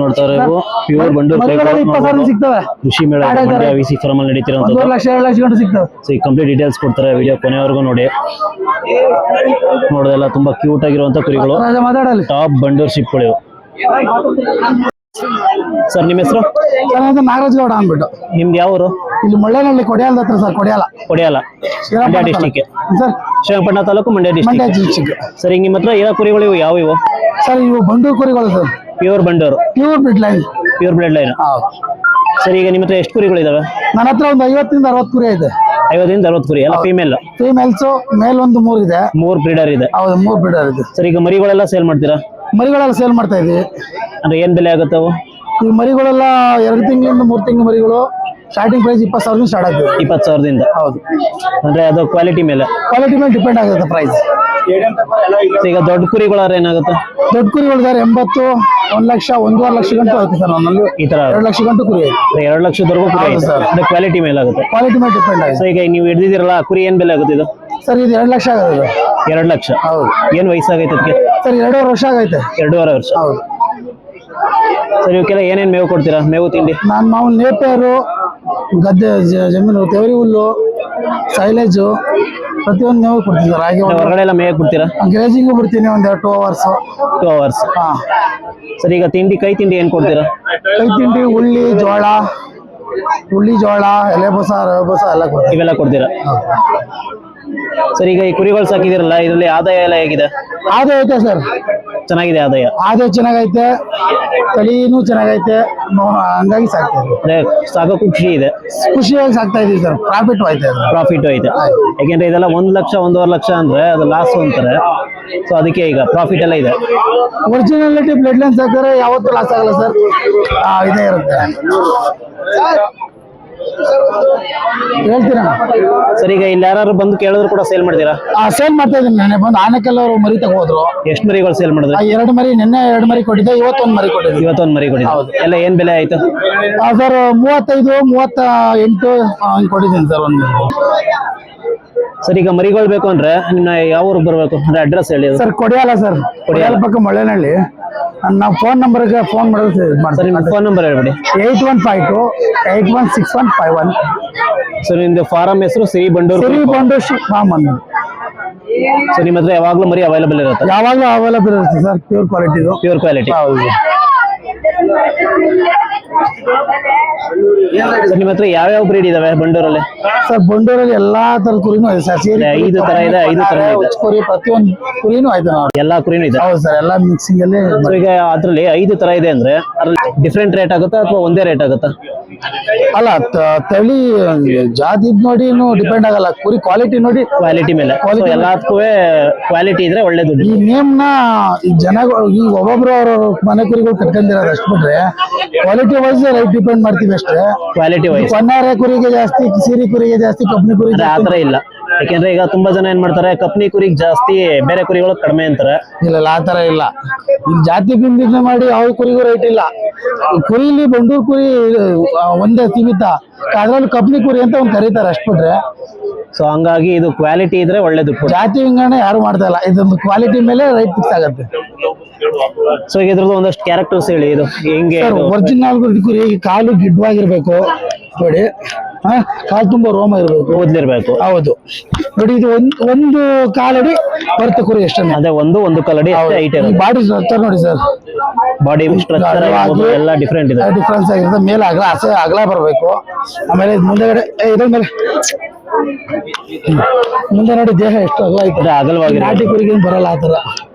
ನೋಡ್ತಾರೆ ಇವು ಪ್ಯೂರ್ ಬಂಡೂರು ಕೃಷಿ ಮೇಳ ಮಂಡ್ಯ ವಿಸಿ ಫಾರ್ಮ್ ಅಲ್ಲಿ ನಡೀತಿರೋಂಥದ್ದು. ಸೊ ಈ ಕಂಪ್ಲೀಟ್ ಡೀಟೇಲ್ಸ್ ಕೊಡ್ತಾರೆ, ವಿಡಿಯೋ ಕೊನೆವರೆಗೂ ನೋಡಿ. ನೋಡೋದೆಲ್ಲ ತುಂಬಾ ಕ್ಯೂಟ್ ಆಗಿರುವಂತ ಕುರಿಗಳು, ಟಾಪ್ ಬಂಡೂರು ಶಿಪ್ಗಳು. ಸರ್ ನಿಮ್ಮ ಹೆಸರು? ನಾಗರಾಜ್ ಗೌಡ ಅಂದ್ಬಿಟ್ಟು. ನಿಮ್ದು ಯಾವ ಊರು? ಇಲ್ಲಿ ಮುಳ್ಳೇನಹಳ್ಳಿ ಕೊಡಿಯಾಲ ಹತ್ರ ಸರ್. ಕೊಡಿಯಾಲ Mandya district sir, Srirangapatna taluk, Mandya district. Sir ಈಗ ನಿಮ್ಮ ಹತ್ರ ಇರೋ ಕುರಿಗಳು ಇವು ಯಾವ ಇವು? ಸರ್ ಇವು ಬಂಡೂರು ಕುರಿಗಳು sir, pure Bandur, pure blood line. Sir ಈಗ ನಿಮ್ಮ ಹತ್ರ ಎಷ್ಟು ಕುರಿಗಳು ಇದಾವೆ? ನನ್ನ ಹತ್ರ ಒಂದು 50 ರಿಂದ 60 ಕುರಿ ಇದೆ. 50 ರಿಂದ 60 ಕುರಿ ಎಲ್ಲ ಫೀಮೇಲ್ಸ್, ಮೇಲ್ ಒಂದು 3 ಇದೆ. 3 ಬ್ರೀಡರ್ ಇದೆ. ಹೌದು, 3 ಬ್ರೀಡರ್ ಇದೆ. ಸರ್ ಈಗ ಮರಿಗಳೆಲ್ಲ ಸೇಲ್ ಮಾಡ್ತೀರಾ? ಮರಿಗಳೆಲ್ಲ ಸೇಲ್ ಮಾಡ್ತಾ ಇದೀವಿ. ಅಂದ್ರೆ ಏನ್ ಬೆಲೆ ಆಗುತ್ತೆ ಅವು? ಈ ಮರಿಗಳೆಲ್ಲ 2 ತಿಂಗಳಿಂದ 3 ತಿಂಗಳ ಮರಿಗಳು ಸ್ಟಾರ್ಟಿಂಗ್ ಪ್ರೈಸ್ 20,000 ಸ್ಟಾರ್ಟ್ ಆಗ್ತದೆ. 20,000ದಿಂದ? ಹೌದು. ಅಂದ್ರೆ ಅದು ಕ್ವಾಲಿಟಿ ಮೇಲೆ ಡಿಪೆಂಡ್ ಆಗುತ್ತೆ ಪ್ರೈಸ್. ಈಗ ದೊಡ್ಡ ಕುರಿಗಳಾದ್ರೆ ಏನಾಗುತ್ತೆ? ದೊಡ್ಡ ಕುರಿಗಳು ಸರ್ 80, 1 ಲಕ್ಷ, 1.5 ಲಕ್ಷ ಗಂಟು ಆಗುತ್ತೆ ಸರ್. ನನ್ನಲ್ಲಿ ಈ ತರ 2 ಲಕ್ಷ ಗಂಟು ಕುರಿ ಇದೆ. 2 ಲಕ್ಷದವರೆಗೂ ಕುರಿ ಇದೆ ಸರ್. ಅಂದ್ರೆ ಕ್ವಾಲಿಟಿ ಮೇಲೆ ಆಗುತ್ತೆ. ಕ್ವಾಲಿಟಿ ಮೇಲೆ ಡಿಪೆಂಡ್ ಆಗುತ್ತೆ. ಸೊ ಈಗ ನೀವು ಹಿಡಿದಿರಲ್ಲ ಕುರಿ ಏನ್ ಬೆಲೆ ಆಗುತ್ತೆ ಇದು? ಸರ್ ಇದು 2 ಲಕ್ಷ ಆಗುತ್ತೆ. 2 ಲಕ್ಷ? ಹೌದು. ಏನ್ ವಯಸ್ಸಾಗೈತೆ ಅದಕ್ಕೆ? ಸರ್ 2.5 ವರ್ಷ ಆಗೈತೆ. 2.5 ವರ್ಷ? ಹೌದು. ಸರ್ ಇವಕ್ಕೆಲ್ಲ ಏನೇನ್ ಮೇವು ಕೊಡ್ತೀರಾ? ಮೇವು ತಿಂಡಿ? ನಾನು ಮಾಮೂಲು ನೇಪೇರು, ಗದ್ದೆ ಜಮೀನು, ತೆವರಿ ಹುಲ್ಲು, ಸೈಲೇಜು, ಪ್ರತಿಯೊಂದು ಮೇವು ಕೊಡ್ತೀನಿ ಸರ್. ಹಾಗೆ ಹೊರಗಡೆ ಎಲ್ಲ ಮೇವು ಕೊಡ್ತೀರಾ? ಗ್ರೇಜಿಂಗು ಬಿಡ್ತೀನಿ ಒಂದು 2 ಅವರ್ಸ್. 2 ಅವರ್ಸ್? ಹಾ. ಸರ್ ಈಗ ತಿಂಡಿ, ಕೈ ತಿಂಡಿ ಏನ್ ಕೊಡ್ತೀರಾ? ಕೈ ತಿಂಡಿ ಉಳ್ಳಿ ಜೋಳ, ಎಲೆಬೂಸ, ರವೆ ಬೂಸ ಎಲ್ಲ ಕೊಡ್ತೀವಿ. ಇವೆಲ್ಲ ಕೊಡ್ತೀರಾ? ಸರ್ ಈಗ ಈ ಕುರಿಗಳು ಸಾಕಿದಿರಲ್ಲ, ಇದರಲ್ಲಿ ಆದಾಯ ಎಲ್ಲ ಹೇಗಿದೆ? ಆದಾಯ ಐತೆ ಸರ್, ಚೆನ್ನಾಗಿದೆ ಆದಾಯ. ಚೆನ್ನಾಗೈತೆ, ತಳಿನೂ ಚೆನ್ನಾಗೈತೆ, ಹಂಗಾಗಿ ಸಾಕ್ತಾ ಇದ್ದೀವಿ. ಅಂದ್ರೆ ಸಾಕೋಕ್ಕೂ ಖುಷಿಯಾಗಿ ಸಾಕ್ತಾ ಇದೀವಿ ಸರ್. ಪ್ರಾಫಿಟ್ ಐತೆ. ಯಾಕೆಂದ್ರೆ ಇದೆಲ್ಲ 1 ಲಕ್ಷ, 1.5 ಲಕ್ಷ ಅಂದ್ರೆ ಅದು ಲಾಸ್ ಅಂತಾರೆ. ಸೊ ಅದಕ್ಕೆ ಈಗ ಪ್ರಾಫಿಟ್ ಎಲ್ಲ ಇದೆ. ಒರಿಜಿನಾಲಿಟಿ ಬ್ಲಡ್ ಲೈನ್ ಸಾಕಿದ್ರೆ ಯಾವತ್ತೂ ಲಾಸ್ ಆಗಲ್ಲ ಸರ್, ಇದೇ ಇರುತ್ತೆ. ಹೇಳ್ತೀರಾ ಸರ್? ಈಗ ಇಲ್ಲಿ ಯಾರು ಬಂದು ಕೇಳಿದ್ರು ಕೂಡ ಸೇಲ್ ಮಾಡ್ತೀರಾ? ಸೇಲ್ ಮಾಡ್ತಾ ಇದೀನಿ. ನೆನ್ನೆ ಬಂದು ಆನೆಕಲ್ ಅವರು ಮರಿ ತಗೋದ್ರು. ಎಷ್ಟು ಮರಿಗಳು ಸೇಲ್ ಮಾಡಿದ್ರೆ? 2 ಮರಿ, ನಿನ್ನೆ 2 ಮರಿ ಕೊಟ್ಟಿದ್ದೆ, ಇವತ್ತೊಂದು ಮರಿ ಕೊಟ್ಟಿದ್ದೆ. ಎಲ್ಲ ಏನ್ ಬೆಲೆ ಆಯ್ತು ಸರ್? 35, 38 ಹಂಗೆ ಕೊಟ್ಟಿದ್ದೀನಿ ಸರ್. ಒಂದು ಸರ್ ಈಗ ಮರಿಗಳು ಬೇಕು ಅಂದ್ರೆ ನಿನ್ನ ಯಾವ ಊರಿಗೆ ಬರಬೇಕು? ಅಂದ್ರೆ ಅಡ್ರೆಸ್ ಹೇಳಿ ಸರ್. ಕೊಡಿಯಾಲ ಸರ್, ಕೊಡಿಯಾಲ ಪಕ್ಕ ಮುಳ್ಳೇನಹಳ್ಳಿ. ನಾವು ಫೋನ್ ನಂಬರ್ಗೆ ಫೋನ್ ಮಾಡೋದು. ಫೋನ್ ನಂಬರ್ ಹೇಳ್ಬಿಡಿ. 8152 816151. ಸರ್ ನಿಮ್ದು ಫಾರಂ ಹೆಸರು ಸಿರಿ ಬಂಡೂರು ಫಾರ್ಮ್ ಅಂತ. ಸೊ ನಿಮ್ಮ ಹತ್ರ ಯಾವಾಗ್ಲೂ ಮರಿ ಅವೈಲೇಬಲ್ ಇರುತ್ತೆ? ಯಾವಾಗ್ಲೂ ಅವೈಲೇಬಲ್ ಇರುತ್ತೆ ಸರ್. Pure quality. ಹೌದು. ನಿಮ್ಮ ಹತ್ರ ಯಾವ್ಯಾವ ಬ್ರೀಡ್ ಇದಾವೆ ಬಂಡೂರಲ್ಲಿ? ಸರ್ ಬಂಡೂರಲ್ಲಿ ಎಲ್ಲಾ ತರದ ಕುರಿನೂ ಇದೆ ಸರ್. 5 ತರ ಇದೆ. 5 ತರ ಕುರಿ, ಪ್ರತಿಯೊಂದು ಕುರಿನೂ ಆಯ್ತು. ಎಲ್ಲಾ ಕುರಿನೂ ಇದೆ? ಹೌದು ಸರ್, ಎಲ್ಲಾ ಮಿಕ್ಸಿಂಗ್ ಅಲ್ಲಿ. ಈಗ ಅದ್ರಲ್ಲಿ 5 ತರ ಇದೆ ಅಂದ್ರೆ ಅದ್ರಲ್ಲಿ ಡಿಫ್ರೆಂಟ್ ರೇಟ್ ಆಗುತ್ತಾ ಅಥವಾ ಒಂದೇ ರೇಟ್ ಆಗುತ್ತಾ? ಅಲ್ಲ, ತಳಿ ಜಾತಿ ನೋಡಿ ಡಿಪೆಂಡ್ ಆಗಲ್ಲ. ಕುರಿ ಕ್ವಾಲಿಟಿ ನೋಡಿ, ಕ್ವಾಲಿಟಿ ಮೇಲೆ. ಎಲ್ಲದಕ್ಕೂ ಕ್ವಾಲಿಟಿ ಇದ್ರೆ ಒಳ್ಳೇದು. ಈ ನೇಮ್ ನ ಈ ಈ ಒಬ್ಬೊಬ್ರು ಅವ್ರ ಮನೆ ಕುರಿಗಳು ಕಟ್ಕೊಂಡಿರೋದು ಅಷ್ಟು ಬಿಟ್ರೆ ಕ್ವಾಲಿಟಿ ವೈಸ್ ರೈಟ್ ಡಿಪೆಂಡ್ ಮಾಡ್ತೀವಿ ಅಷ್ಟೇ. ಕ್ವಾಲಿಟಿ ವೈಸ್ ಹೊನ್ನಾರೆ ಕುರಿಗೆ ಜಾಸ್ತಿ, ಸಿರಿ ಕುರಿಗೆ ಜಾಸ್ತಿ, ಕಬ್ಬಿಣಿ ಕುರಿಗೆ ಆತರ ಇಲ್ಲ. ಯಾಕೆಂದ್ರೆ ಈಗ ತುಂಬಾ ಜನ ಏನ್ ಮಾಡ್ತಾರೆ, ಕಪ್ನಿ ಕುರಿಗೆ ಜಾಸ್ತಿ, ಬೇರೆ ಕುರಿಗಳು ಕಡಿಮೆ ಅಂತಾರೆ. ಇಲ್ಲ, ಆತರ ಇಲ್ಲ. ಇಲ್ಲಿ ಜಾತಿ ಬಿಂದಿಗೆ ಮಾಡಿ ಯಾವ ಕುರಿಗೂ ರೈಟ್ ಇಲ್ಲ. ಕುರಿಲಿ ಬಂಡೂರು ಕುರಿ ಒಂದೇ ಸೀಮಿತ, ಅದ್ರಲ್ಲಿ ಕಬ್ಬಿಣಿ ಕುರಿ ಅಂತ ಒಂದು ಕರೀತಾರೆ ಅಷ್ಟು ಬಿಟ್ರೆ. ಸೊ ಹಂಗಾಗಿ ಇದು ಕ್ವಾಲಿಟಿ ಇದ್ರೆ ಒಳ್ಳೇದು. ಜಾತಿ ವಿಂಗಡಣೆ ಯಾರು ಮಾಡ್ತಾ ಇಲ್ಲ, ಇದೊಂದು ಕ್ವಾಲಿಟಿ ಮೇಲೆ ರೈಟ್ ಫಿಕ್ಸ್ ಆಗುತ್ತೆ. ಸೊ ಇದ್ರದ್ದು ಒಂದಷ್ಟು ಕ್ಯಾರೆಕ್ಟರ್ಸ್ ಹೇಳಿ. ಇದು ಹೆಂಗೆ? ಒರಿಜಿನಲ್ ಕುರಿ ಕಾಲು ಗಿಡ್ವಾಗಿರ್ಬೇಕು ನೋಡಿ, ಕಾಲು ತುಂಬಾ ರೋಮ ಇರ್ಬೇಕು, ಓದ್ಲಿರ್ಬೇಕು. ಹೌದು ನೋಡಿ, ಇದು ಒಂದು ಕಾಲಡಿ ಬರುತ್ತೆ ಕುರಿ ಅಷ್ಟೇ. ಅದೇ ಒಂದು ಕಾಲಡಿ ಬಾಡಿ ಸ್ಟ್ರಕ್ಚರ್ ನೋಡಿ ಸರ್. ಬಾಡಿ ಸ್ಟ್ರಕ್ಚರ್ ಎಲ್ಲ ಡಿಫ್ರೆಂಟ್ ಇದೆ. ಡಿಫ್ರೆನ್ಸ್ ಆಗಿರುತ್ತೆ. ಮೇಲೆ ಅಗಲ ಬರಬೇಕು. ಆಮೇಲೆ ಮುಂದೆಗಡೆ ಮುಂದೆ ನೋಡಿ ದೇಹ ಎಷ್ಟು ಅಗಲ ಐತೆ, ಅಗಲವಾಗಿ. ನಾಟಿ ಕುರಿಗೆ ಬರಲ್ಲ ಆತರ.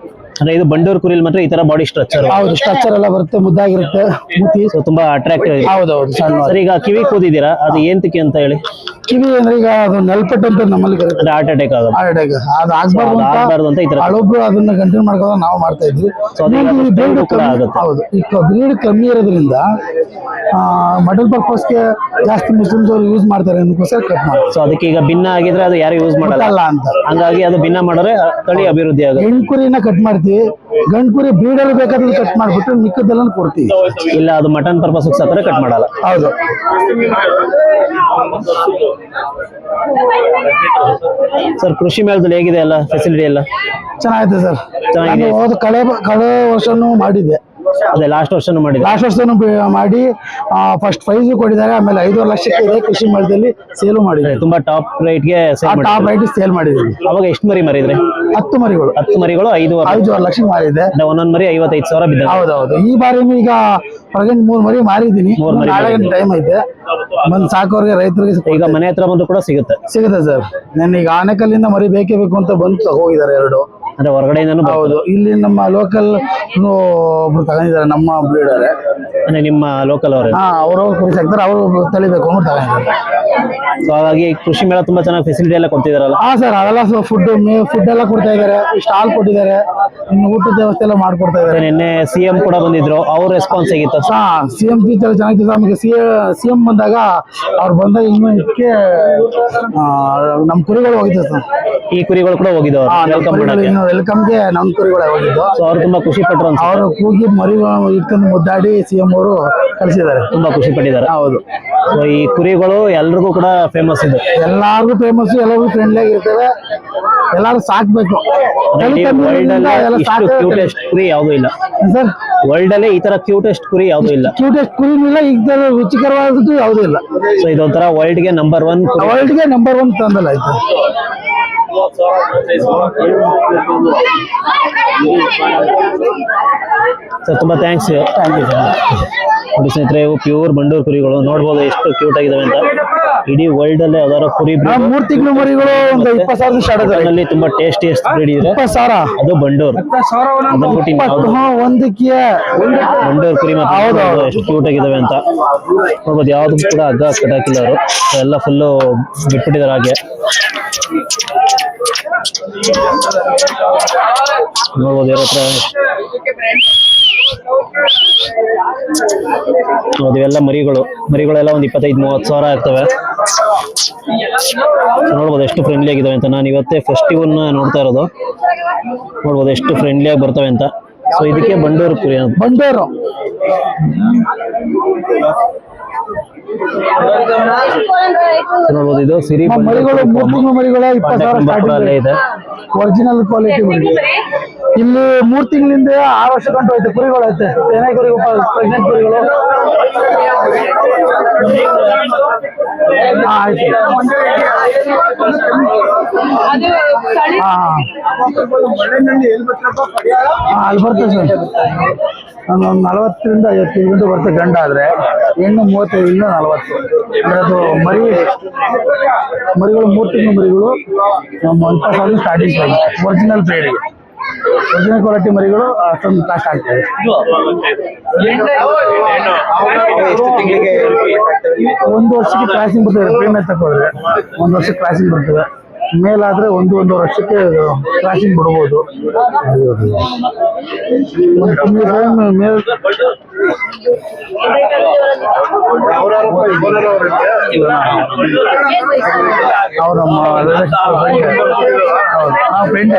ಅಂದ್ರೆ ಇದು ಬಂಡೂರು ಕುರಿಲ್ ಮಾತ್ರ ಈ ತರ ಬಾಡಿ ಸ್ಟ್ರಕ್ಚರ್. ಹೌದು, ಸ್ಟ್ರಕ್ಚರ್ ಎಲ್ಲ ಬರುತ್ತೆ, ಮುದ್ದಾಗಿರುತ್ತೆ ಮೂತಿ. ಸೊ ತುಂಬಾ ಅಟ್ರಾಕ್ಟಿವ್. ಹೌದೌದು. ಸರ್ ಈಗ ಕಿವಿ ಕೂದಿದ್ದೀರಾ, ಅದು ಏಂತಕ್ಕೆ ಅಂತ ಹೇಳಿ? ಕಿವಿ ಅಂದ್ರೆ ಈಗ ಅದು ನೆಲ್ಪಟ್ಟು ಅಂತ ನಮ್ಮಲ್ಲಿ ಕರೀತಾರೆ. ಹಾರ್ಟ್ ಅಟ್ಯಾಕ್ ಆಗುತ್ತೆ. ಅದು ಆಗ್ಬಾರ್ದು ಅಂತ ಹಳೊಬ್ರು ಅದನ್ನ ಕಂಟಿನ್ಯೂ ಮಾಡ್ಕೊಂಡು ನಾವು ಮಾಡ್ತಾ ಇದ್ವಿ. ಹೌದು, ಈ ಬ್ರೀಡ್ ಕಮ್ಮಿ ಇರೋದ್ರಿಂದ ಮಟನ್ ಪರ್ಪಸ್ಗೆ ಜಾಸ್ತಿ ಮುಸ್ಲಿಮ್ಸ್ ಅವರು ಯೂಸ್ ಮಾಡ್ತಾರೆ ಅನ್ನೋಕ್ಕೋಸ್ಕರ ಕಟ್ ಮಾಡಿ. ಸೊ ಅದಕ್ಕೆ ಈಗ ಭಿನ್ನ ಆಗಿದ್ರೆ ಅದು ಯಾರು ಯೂಸ್ ಮಾಡಲ್ಲ ಅಂತ, ಹಂಗಾಗಿ ಅದು ಭಿನ್ನ ಮಾಡಿದ್ರೆ ತಳಿ ಅಭಿವೃದ್ಧಿ ಆಗುತ್ತೆ. ಹೆಣ್ಣು ಕುರಿನ ಕಟ್ ಮಾಡ್ತೀವಿ, ಗಂಡು ಕುರಿ ಬ್ರೀಡರ್ ಬೇಕಾದ್ರೆ ಕಟ್ ಮಾಡ್ಬಿಟ್ಟು ಮಿಕ್ಕದೆಲ್ಲ ಕೊಡ್ತೀವಿ. ಇಲ್ಲ, ಅದು ಮಟನ್ ಪರ್ಪಸ್ ಸಾಕ್ರೆ ಕಟ್ ಮಾಡಲ್ಲ. ಹೌದು. ಸರ್ ಕೃಷಿ ಮೇಳದಲ್ಲಿ ಹೇಗಿದೆ ಎಲ್ಲ ಫೆಸಿಲಿಟಿ ಎಲ್ಲ? ಚೆನ್ನಾಗಿದೆ ಸರ್. ಚೆನ್ನಾಗಿದೆ. ಕಳೆದ ವರ್ಷನೂ ಮಾಡಿದ್ದೆ. ಅದೇ ಲಾಸ್ಟ್ ವರ್ಷನೂ ಮಾಡಿದ್ರು. ಲಾಸ್ಟ್ ವರ್ಷ ಮಾಡಿ ಫಸ್ಟ್ ಪ್ರೈಸ್ ಕೊಟ್ಟಿದ್ದಾರೆ. ಆಮೇಲೆ 5.5 ಲಕ್ಷಕ್ಕೆ ಇದೆ ಕೃಷಿ ಮೇಳದಲ್ಲಿ ಸೇಲ್ ಮಾಡಿದ್ದಾರೆ. ತುಂಬಾ ಟಾಪ್ ರೇಟ್ಗೆ ಟಾಪ್ ರೈಟ್ ಸೇಲ್ ಮಾಡಿದ್ದೀವಿ. ಅವಾಗ ಎಷ್ಟು ಮರಿ ಮಾರಿದ್ರಿ? 10 ಮರಿಗಳು. 10 ಮರಿಗಳು 5.5 ಲಕ್ಷ ಮಾರಿದೆ. ಒಂದೊಂದ್ ಮರಿ 55,000 ಬಿದ್ದ. ಹೌದೌದು. ಈ ಬಾರಿನೂ ಈಗ ಪ್ರೆಸೆಂಟ್ 3 ಮರಿ ಮಾರಿದ್ದೀನಿ. ನಾಳೆ ಟೈಮ್ ಐತೆ, ಬಂದು ಸಾಕೋರಿಗೆ ರೈತರಿಗೆ. ಈಗ ಮನೆ ಹತ್ರ ಬಂದು ಕೂಡ ಸಿಗುತ್ತೆ ಸರ್. ನಾನು ಈಗ ಆನೆಕಲ್ಲಿಂದ ಮರಿ ಬೇಕೇ ಬೇಕು ಅಂತ ಬಂದು ಹೋಗಿದ್ದಾರೆ 2. ಅಂದ್ರೆ ಹೊರಗಡೆಯಿಂದನೂ. ಹೌದು, ಇಲ್ಲಿ ನಮ್ಮ ಲೋಕಲ್ ಒಬ್ರು ತಗೊಂಡಿದ್ದಾರೆ, ನಮ್ಮ ಬ್ರೀಡರ್. ಅಂದ್ರೆ ನಿಮ್ಮ ಲೋಕಲ್ ಅವರೇ? ಅವರು ಕುರಿ ಸಾಕ್ತಾರೆ, ಅವರು ತಳಿಬೇಕು ಅಂತ ತಗೊಂಡಿದ್ದಾರೆ. ಸೊ ಹಾಗಾಗಿ ಕೃಷಿ ಮೇಳ ತುಂಬಾ ಚೆನ್ನಾಗಿ ಫೆಸಿಲಿಟಿ ಎಲ್ಲ ಕೊಡ್ತಿದಾರಲ್ಲ? ಸರ್, ಅದೆಲ್ಲ ಫುಡ್ ಎಲ್ಲ ಕೊಡ್ತಾ ಇದ್ದಾರೆ, ಸ್ಟಾಲ್ ಕೊಟ್ಟಿದ್ದಾರೆ, ಇನ್ನು ಊಟದ ವ್ಯವಸ್ಥೆ ಎಲ್ಲ ಮಾಡ್ಕೊಡ್ತಾ ಇದ್ದಾರೆ. ನಿನ್ನೆ ಸಿಎಂ ಕೂಡ ಬಂದಿದ್ರು, ಅವ್ರ ರೆಸ್ಪಾನ್ಸ್ ಹೇಗಿತ್ತು? ಸಿಎಂ ಫೀಚರ್ ಚೆನ್ನಾಗಿತ್ತು. ನಮಗೆ ಸಿಎಂ ಬಂದಾಗ ಅವ್ರು ಬಂದಾಗ ಇನ್ನೂ ಇದಕ್ಕೆ ನಮ್ಮ ಕುರಿಗಳು ಹೋಗಿದ್ದೆ ಸರ್. ಈ ಕುರಿಗಳು ಕೂಡ ಹೋಗಿದ್ದು ವೆಲ್ಕಮ್ಗೆ ನಮ್ಮ ಕುರಿಗಳೇ ಹೋಗಿದ್ದು. ಸೊ ಅವ್ರು ತುಂಬಾ ಖುಷಿ ಪಟ್ಟರು ಅಂತ. ಅವರು ಕೂಗಿ ಮರಿಗಳು ಇಟ್ಕೊಂಡು ಮುದ್ದಾಡಿ ಸಿಎಂ ಅವರು ಕಳಿಸಿದ್ದಾರೆ. ತುಂಬಾ ಖುಷಿ ಪಟ್ಟಿದ್ದಾರೆ. ಹೌದು. ಸೊ ಈ ಕುರಿಗಳು ಎಲ್ರಿಗೂ ಕೂಡ ಫೇಮಸ್ ಇದೆ. ಎಲ್ಲಾರ್ಗು ಫೇಮಸ್, ಎಲ್ಲರಿಗೂ ಫ್ರೆಂಡ್ಲಿ ಆಗಿರ್ತವೆ, ಎಲ್ಲಾರು ಸಾಕ್ಬೇಕು. ಕ್ಯೂಟೆಸ್ಟ್ ಕುರಿ ಯಾವ್ದು ಇಲ್ಲ ಸರ್, ವರ್ಲ್ಡ್ ಅಲ್ಲೇ ಈ ತರ ಕ್ಯೂಟೆಸ್ಟ್ ಕುರಿ ಯಾವ್ದು ಇಲ್ಲ. ಕ್ಯೂಟೆಸ್ಟ್ ಕುರಿ ಇಲ್ಲ, ಈಗ ರುಚಿಕರವಾದದ್ದು ಯಾವ್ದು ಇಲ್ಲ. ಸೊ ಇದೊಂಥರ ವರ್ಲ್ಡ್ ಗೆ ನಂಬರ್ 1. ವರ್ಲ್ಡ್ ಗೆ ನಂಬರ್ 1 ತಂದಲ್ಲ ಆಯ್ತು. ಸರ್ ತುಂಬಾ ಥ್ಯಾಂಕ್ಸ್. ನೋಡಿ ಸ್ನೇಹಿತರೆ, ಇವು ಪ್ಯೂರ್ ಬಂಡೂರು ಕುರಿಗಳು. ನೋಡ್ಬೋದು ಎಷ್ಟು ಕ್ಯೂಟ್ ಆಗಿದಾವೆ ಅಂತ. ಇಡೀ ವರ್ಲ್ಡ್ ಅಲ್ಲೇ ಯಾವ್ದಾರ ಕುರಿ 3 ತಿಂಗಳು ಮರಿಗಳು ಒಂದು 20,000 ಸ್ಟಾರ್ಟ್ ಆಗಿದೆ. ತುಂಬಾ ಟೇಸ್ಟಿಯಸ್ಟ್ ಬ್ರೀಡ್ ಇದೆ. 20,000 ಅದು ಬಂಡೂರು. ಒಂದಕ್ಕೆ ಬಂಡೂರು ಕುರಿ ಮಾತ್ರ ಎಷ್ಟು ಕ್ಯೂಟ್ ಆಗಿದಾವೆ ಅಂತ ನೋಡ್ಬೋದು. ಯಾವ್ದು ಕೂಡ ಹಗ್ಗ ಕಟ್ಟಾಕಿಲ್ಲ ಅವರು, ಎಲ್ಲ ಫುಲ್ಲು ಬಿಟ್ಬಿಟ್ಟಿದ್ದಾರೆ ಹಾಗೆ. ನೋಡ್ಬೋದು ಇವ್ರ ಹತ್ರ ಇವೆಲ್ಲ ಮರಿಗಳೆಲ್ಲ ಒಂದು 25-30 ಸಾವಿರ ಆಗ್ತವೆ. ನೋಡ್ಬೋದು ಎಷ್ಟು ಫ್ರೆಂಡ್ಲಿ ಆಗಿದಾವೆ ಅಂತ. ನಾನು ಇವತ್ತೇ ಫಸ್ಟ್ ಇವನ್ನ ನೋಡ್ತಾ ಇರೋದು. ನೋಡ್ಬೋದು ಎಷ್ಟು ಫ್ರೆಂಡ್ಲಿ ಆಗಿ ಬರ್ತವೆ ಅಂತ. ಸೊ ಇದಕ್ಕೆ ಬಂಡೂರು ಕುರಿ ಅಂತ. ಬಂಡೂರು ನೋಡ್ಬೋದು. ಇದು ಸಿರಿ ಮರಿಗಳು 3 ಮರಿಗಳು 20,000 ಇದೆ. ಒರಿಜಿನಲ್ ಕ್ವಾಲಿಟಿ ಮರಿ. ಇಲ್ಲಿ 3 ತಿಂಗಳಿಂದ 6 ವರ್ಷ ಗಂಟು ಐತೆ ಕುರಿಗಳು ಐತೆ. ಪ್ರೆಗ್ನೆಂಟ್ ಕುರಿಗಳು. ಆಯ್ತು. ಅಲ್ಲಿ ಬರ್ತದೆ ಸರ್. ನಾನು 40ರಿಂದ 55 ಗಂಟೆ ಬರ್ತದೆ ಗಂಡ ಆದ್ರೆ. ಹೆಣ್ಣು 35ರಿಂದ 40. ಅಂದ್ರೆ ಅದು ಮರಿಗಳು 3 ತಿಂಗಳು ಮರಿಗಳು 20,000 starting price. Original breed, original quality ಮರಿಗಳು ಅಷ್ಟೊಂದು ಕಾಸ್ಟ್ ಆಗ್ತದೆ. 1 ವರ್ಷಕ್ಕೆ ಕ್ರಾಸಿಂಗ್ ಬರ್ತದೆ. ಪ್ರೀಮಿಯರ್ ತಗೊಂಡ್ರೆ 1 ವರ್ಷಕ್ಕೆ ಕ್ರಾಸಿಂಗ್ ಬರ್ತದೆ. ಮೇಲಾದ್ರೆ 1-1.5 ವರ್ಷಕ್ಕೆ ಕ್ರಾಸಿಂಗ್ ಬಿಡ್ಬೋದು. ಅವ್ರ ಫ್ರೆಂಡ್